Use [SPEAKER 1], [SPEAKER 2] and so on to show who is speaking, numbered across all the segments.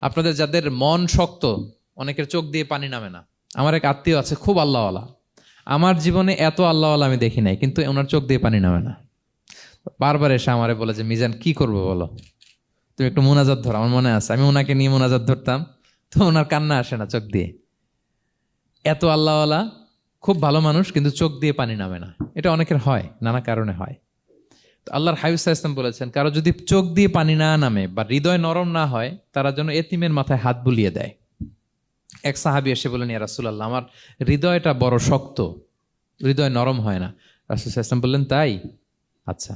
[SPEAKER 1] আপনাদের যাদের মন শক্ত, অনেকের চোখ দিয়ে পানি নামে না। আমার এক আত্মীয় আছে খুব আল্লাহওয়ালা, আমার জীবনে এত আল্লাহওয়ালা আমি দেখি নাই, কিন্তু ওনার চোখ দিয়ে পানি নামে না। বারবার এসে আমারে বলে যে মিজান কি করবো বলো, তুমি একটু মোনাজাত ধরো। আমার মনে আছে আমি ওনাকে নিয়ে মোনাজাত ধরতাম, তো ওনার কান্না আসে না চোখ দিয়ে। এত আল্লাহওয়ালা, খুব ভালো মানুষ, কিন্তু চোখ দিয়ে পানি নামে না। এটা অনেকের হয়, নানা কারণে হয়। তো আল্লাহর হাবিব সাল্লাল্লাহু আলাইহি ওয়াসাল্লাম বলেছেন, কারো যদি চোখ দিয়ে পানি না নামে বা হৃদয় নরম না হয়, তারা যেন এতিমের মাথায় হাত বুলিয়ে দেয়। এক সাহাবী এসে বলেন, ইয়া রাসূলুল্লাহ, আমার হৃদয়টা বড় শক্ত, হৃদয় নরম হয় না। রাসূল সাল্লাল্লাহু আলাইহি ওয়াসাল্লাম বললেন, তাই? আচ্ছা,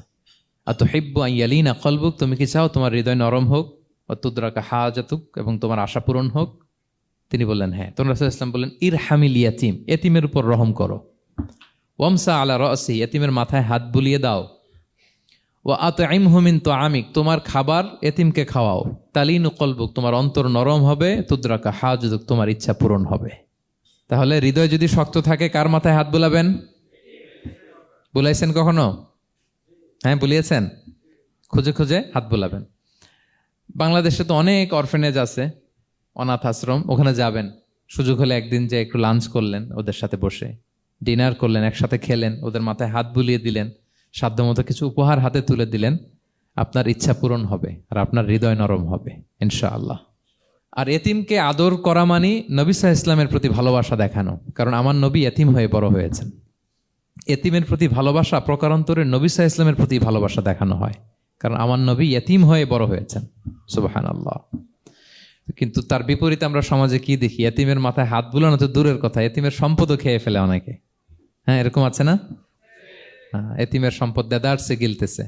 [SPEAKER 1] আতুহিব্বু আন ইয়ালিনা কলবুক, তুমি কি চাও তোমার হৃদয় নরম হোক, ওয়া তুদরাকা হাজাতুক, এবং তোমার আশা পূরণ হোক? তিনি বললেন হ্যাঁ। তখন রাসূল সাল্লাল্লাহু আলাইহি ওয়াসাল্লাম বললেন, ইরহামিল ইয়াতীম, এতিমের উপর রহম করো। ওয়ামসা আলা রাসি, এতিমের মাথায় হাত বুলিয়ে দাও। ও আতইমহু মিন তুআমিক, তোমার খাবার এতিমকে খাওয়াও। তালিনু কলবুক, তোমার অন্তর নরম হবে। তুদরাকা হাজাতুক, তোমার ইচ্ছা পূরণ হবে। তাহলে হৃদয় যদি শক্ত থাকে, কার মাথায় হাত বুলাবেন? বুলাইছেন কখনো? হ্যাঁ, বুলিয়েছেন। খুঁজে খুঁজে হাত বুলাবেন। বাংলাদেশে তো অনেক অরফেনেজ আছে, অনাথ আশ্রম, ওখানে যাবেন। সুযোগ হলে একদিন যে একটু লাঞ্চ করলেন ওদের সাথে বসে, ডিনার করলেন, একসাথে খেলেন, ওদের মাথায় হাত বুলিয়ে দিলেন, সাধ্যমতো কিছু উপহার হাতে তুলে দিলেন, আপনার ইচ্ছা পূরণ হবে আর আপনার হৃদয় নরম হবে ইনশাআল্লাহ। আর এতিমকে আদর করা মানে নবী সাল্লাল্লাহু আলাইহি ইসলামের প্রতি ভালোবাসা দেখানো। কারণ আমার নবী এতিম হয়ে বড় হয়েছেন। এতিমের প্রতি ভালোবাসা প্রকারান্তরে নবী সাল্লাল্লাহু আলাইহি ইসলামের প্রতি ভালোবাসা দেখানো হয়, কারণ আমার নবী এতিম হয়ে বড় হয়েছেন। সুবহানাল্লাহ। কিন্তু তার বিপরীতে আমরা সমাজে কি দেখি? এতিমের মাথায় হাত বুলানো তো দূরের কথা, এতিমের সম্পদও খেয়ে ফেলে অনেকে। হ্যাঁ, এরকম আছে না? এতিমের সম্পদ দেদারসে গিলতেছে।